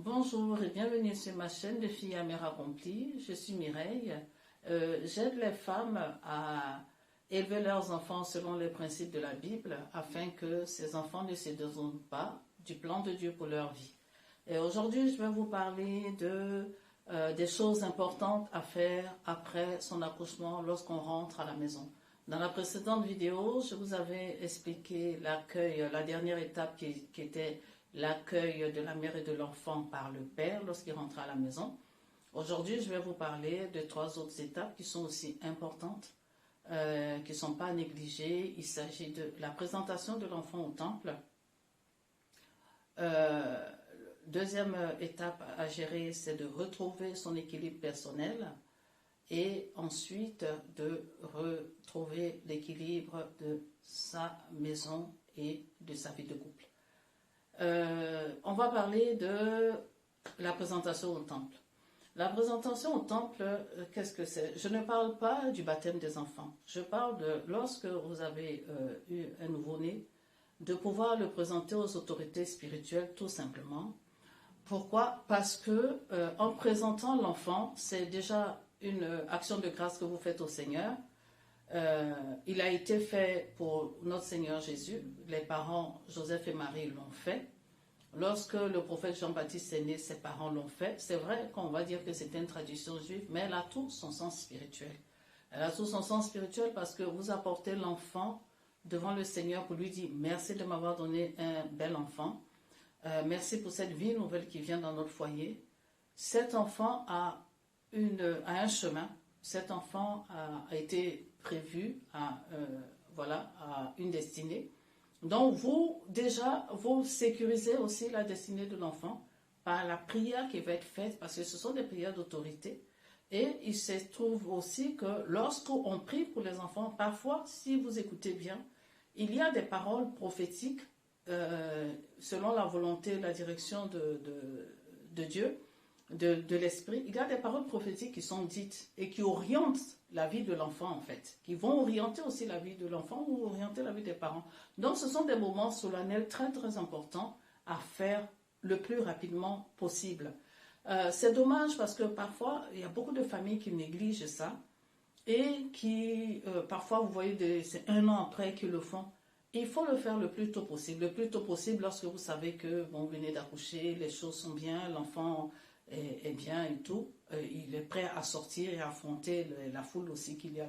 Bonjour et bienvenue sur ma chaîne de filles à mère accomplie. Je suis Mireille. J'aide les femmes à élever leurs enfants selon les principes de la Bible afin que ces enfants ne se détournent pas du plan de Dieu pour leur vie. Et aujourd'hui, je vais vous parler des choses importantes à faire après son accouchement lorsqu'on rentre à la maison. Dans la précédente vidéo, je vous avais expliqué l'accueil, la dernière étape qui était l'accueil de la mère et de l'enfant par le père lorsqu'il rentre à la maison. Aujourd'hui, je vais vous parler de 3 autres étapes qui sont aussi importantes, qui ne sont pas négligées. Il s'agit de la présentation de l'enfant au temple. Deuxième étape à gérer, c'est de retrouver son équilibre personnel et ensuite de retrouver l'équilibre de sa maison et de sa vie de couple. On va parler de la présentation au temple. La présentation au temple, qu'est-ce que c'est? Je ne parle pas du baptême des enfants. Je parle de lorsque vous avez eu un nouveau-né, de pouvoir le présenter aux autorités spirituelles tout simplement. Pourquoi? Parce que en présentant l'enfant, c'est déjà une action de grâce que vous faites au Seigneur. Il a été fait pour notre Seigneur Jésus. Les parents Joseph et Marie l'ont fait. Lorsque le prophète Jean-Baptiste est né, ses parents l'ont fait. C'est vrai qu'on va dire que c'était une tradition juive, mais elle a tout son sens spirituel. Elle a tout son sens spirituel parce que vous apportez l'enfant devant le Seigneur pour lui dire « Merci de m'avoir donné un bel enfant. Merci pour cette vie nouvelle qui vient dans notre foyer. » Cet enfant a un chemin. Cet enfant a été prévu à une destinée. Donc vous sécurisez aussi la destinée de l'enfant par la prière qui va être faite, parce que ce sont des prières d'autorité. Et il se trouve aussi que lorsqu'on prie pour les enfants, parfois, si vous écoutez bien, il y a des paroles prophétiques selon la volonté, la direction de Dieu, de l'esprit. Il y a des paroles prophétiques qui sont dites et qui orientent la vie de l'enfant en fait, qui vont orienter aussi la vie de l'enfant ou orienter la vie des parents. Donc ce sont des moments solennels très très importants à faire le plus rapidement possible. C'est dommage parce que parfois il y a beaucoup de familles qui négligent ça et qui parfois vous voyez c'est 1 an après qu'ils le font. Il faut le faire le plus tôt possible. Le plus tôt possible lorsque vous savez que vous venez d'accoucher, les choses sont bien, l'enfant est bien et tout. Il est prêt à sortir et à affronter la foule aussi qu'il y a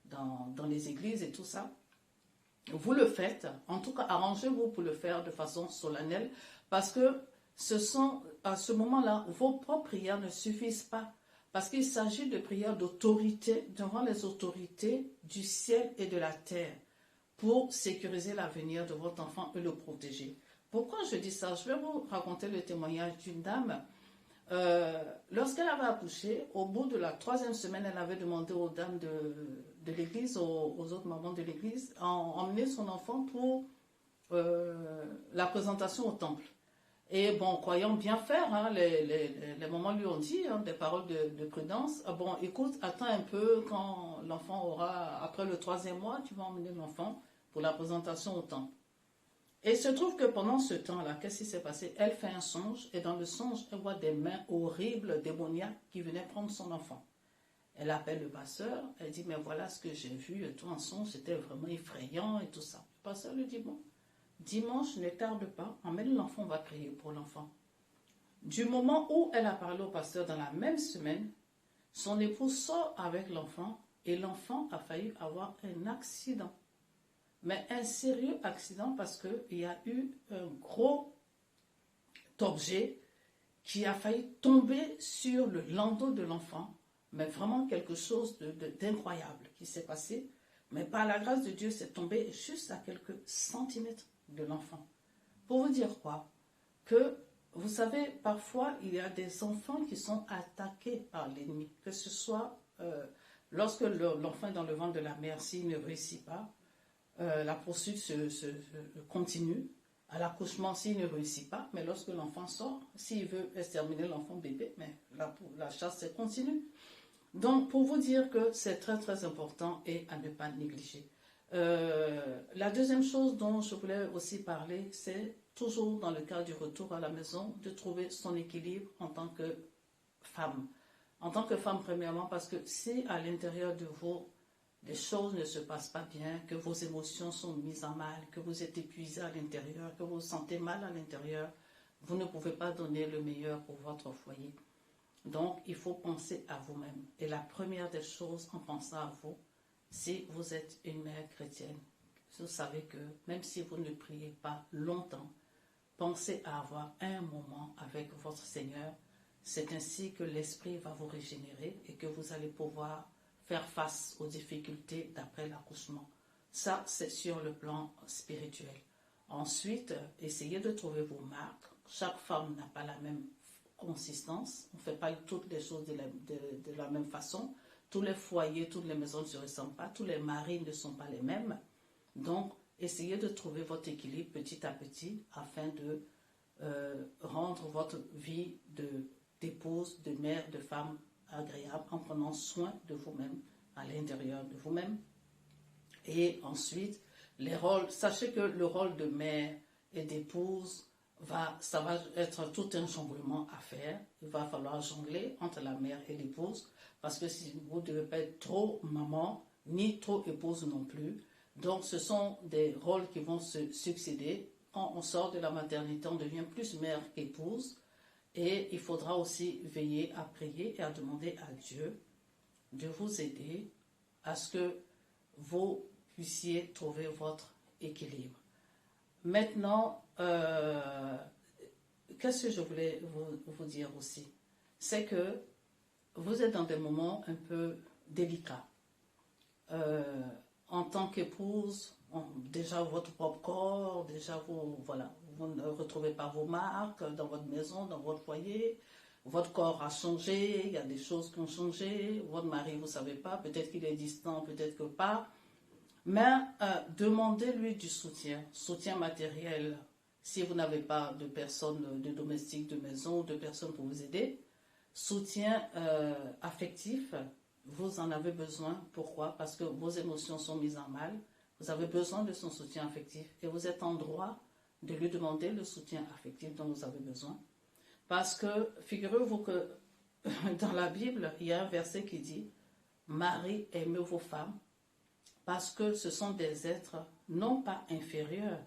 dans les églises et tout ça. Vous le faites. En tout cas, arrangez-vous pour le faire de façon solennelle parce que à ce moment-là, vos propres prières ne suffisent pas. Parce qu'il s'agit de prières d'autorité devant les autorités du ciel et de la terre, pour sécuriser l'avenir de votre enfant et le protéger. Pourquoi je dis ça? Je vais vous raconter le témoignage d'une dame. Lorsqu'elle avait accouché, au bout de la 3e semaine, elle avait demandé aux dames de l'église, aux autres mamans de l'église, emmener son enfant pour la présentation au temple. Et bon, croyant bien faire, hein, les mamans lui ont dit des paroles de prudence. Ah bon, écoute, attends un peu, quand l'enfant aura, après le 3e mois, tu vas emmener l'enfant pour la présentation au temple. Et il se trouve que pendant ce temps-là, qu'est-ce qui s'est passé? Elle fait un songe, et dans le songe, elle voit des mains horribles, démoniaques, qui venaient prendre son enfant. Elle appelle le pasteur, elle dit, mais voilà ce que j'ai vu, et tout en songe, c'était vraiment effrayant, et tout ça. Le pasteur lui dit, bon, dimanche, ne tarde pas, emmène l'enfant, on va prier pour l'enfant. Du moment où elle a parlé au pasteur dans la même semaine, son époux sort avec l'enfant et l'enfant a failli avoir un accident. Mais un sérieux accident parce qu'il y a eu un gros objet qui a failli tomber sur le landau de l'enfant. Mais vraiment quelque chose d'incroyable qui s'est passé. Mais par la grâce de Dieu, c'est tombé juste à quelques centimètres de l'enfant. Pour vous dire quoi? Que, vous savez, parfois, il y a des enfants qui sont attaqués par l'ennemi. Que ce soit lorsque l'enfant est dans le ventre de la mère, s'il ne réussit pas, la poursuite se continue. À l'accouchement, s'il ne réussit pas, mais lorsque l'enfant sort, s'il veut exterminer l'enfant bébé, mais la chasse se continue. Donc, pour vous dire que c'est très très important et à ne pas négliger. La deuxième chose dont je voulais aussi parler, c'est toujours dans le cas du retour à la maison, de trouver son équilibre en tant que femme. En tant que femme, premièrement, parce que si à l'intérieur de vous, les choses ne se passent pas bien, que vos émotions sont mises en mal, que vous êtes épuisé à l'intérieur, que vous vous sentez mal à l'intérieur, vous ne pouvez pas donner le meilleur pour votre foyer. Donc, il faut penser à vous-même. Et la première des choses, en pensant à vous, si vous êtes une mère chrétienne, vous savez que même si vous ne priez pas longtemps, pensez à avoir un moment avec votre Seigneur. C'est ainsi que l'esprit va vous régénérer et que vous allez pouvoir faire face aux difficultés d'après l'accouchement. Ça, c'est sur le plan spirituel. Ensuite, essayez de trouver vos marques. Chaque femme n'a pas la même consistance. On ne fait pas toutes les choses de la même façon. Tous les foyers, toutes les maisons ne se ressemblent pas. Tous les maris ne sont pas les mêmes. Donc, essayez de trouver votre équilibre petit à petit afin de rendre votre vie d'épouse, de mère, de femme agréable en prenant soin de vous-même, à l'intérieur de vous-même. Et ensuite, les rôles, sachez que le rôle de mère et d'épouse, ça va être tout un jonglement à faire. Il va falloir jongler entre la mère et l'épouse, parce que si vous ne devez pas être trop maman, ni trop épouse non plus. Donc, ce sont des rôles qui vont se succéder. Quand on sort de la maternité, on devient plus mère qu'épouse. Et il faudra aussi veiller à prier et à demander à Dieu de vous aider à ce que vous puissiez trouver votre équilibre. Maintenant, qu'est-ce que je voulais vous dire aussi? C'est que vous êtes dans des moments un peu délicats. En tant qu'épouse, déjà votre propre corps, déjà vous ne retrouvez pas vos marques dans votre maison, dans votre foyer. Votre corps a changé, il y a des choses qui ont changé. Votre mari, vous ne savez pas, peut-être qu'il est distant, peut-être que pas. Mais demandez-lui du soutien matériel. Si vous n'avez pas de personnes, de domestiques de maison, de personnes pour vous aider, soutien affectif, vous en avez besoin. Pourquoi? Parce que vos émotions sont mises en mal. Vous avez besoin de son soutien affectif et vous êtes en droit de lui demander le soutien affectif dont vous avez besoin. Parce que, figurez-vous que dans la Bible, il y a un verset qui dit « Marie, aimez vos femmes parce que ce sont des êtres non pas inférieurs,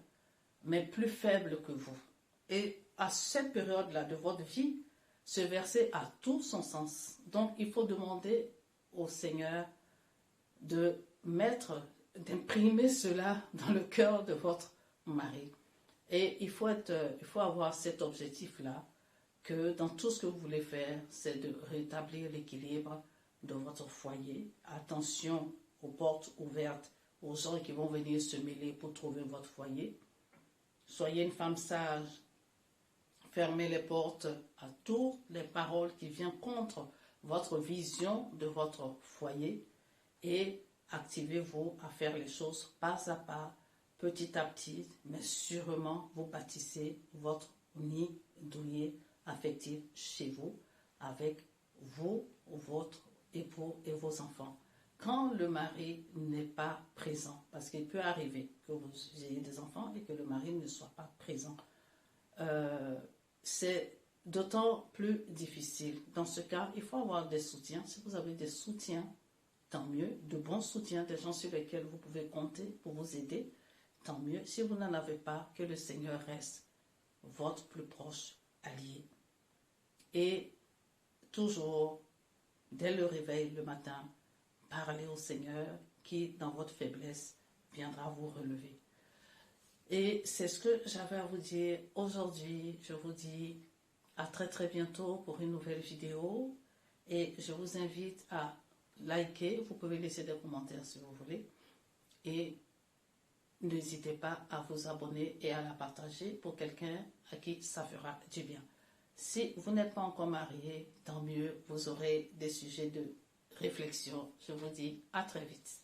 mais plus faibles que vous. » Et à cette période-là de votre vie, ce verset a tout son sens. Donc, il faut demander au Seigneur d'imprimer cela dans le cœur de votre mari. Et il faut avoir cet objectif-là, que dans tout ce que vous voulez faire, c'est de rétablir l'équilibre de votre foyer. Attention aux portes ouvertes, aux gens qui vont venir se mêler pour trouver votre foyer. Soyez une femme sage. Fermez les portes à toutes les paroles qui viennent contre votre vision de votre foyer et activez-vous à faire les choses pas à pas, petit à petit, mais sûrement vous bâtissez votre nid douillet affectif chez vous, avec vous, votre époux et vos enfants. Quand le mari n'est pas présent, parce qu'il peut arriver que vous ayez des enfants et que le mari ne soit pas présent, c'est d'autant plus difficile. Dans ce cas, il faut avoir des soutiens. Si vous avez des soutiens, tant mieux. De bons soutiens, des gens sur lesquels vous pouvez compter pour vous aider, tant mieux. Si vous n'en avez pas, que le Seigneur reste votre plus proche allié. Et toujours, dès le réveil le matin, parlez au Seigneur qui, dans votre faiblesse, viendra vous relever. Et c'est ce que j'avais à vous dire aujourd'hui. Je vous dis à très très bientôt pour une nouvelle vidéo. Et je vous invite à liker. Vous pouvez laisser des commentaires si vous voulez. Et n'hésitez pas à vous abonner et à la partager pour quelqu'un à qui ça fera du bien. Si vous n'êtes pas encore marié, tant mieux, vous aurez des sujets de réflexion. Je vous dis à très vite.